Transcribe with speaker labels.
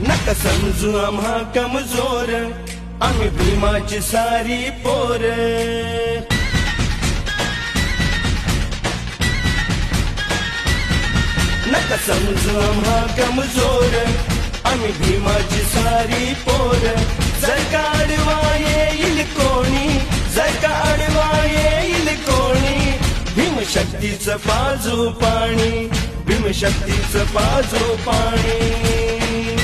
Speaker 1: नका समजू आम्हा कमजोर, आम्ही भीमाची सारी पोर. नका समजू आम्हा कमजोर, आम्ही भीमाची सारी पोर. जर का आडवा येईल कोणी, जर का आडवा येईल कोणी, भीमशक्तीचं पाजू पाणी, भीमशक्तीचं पाजू पाणी.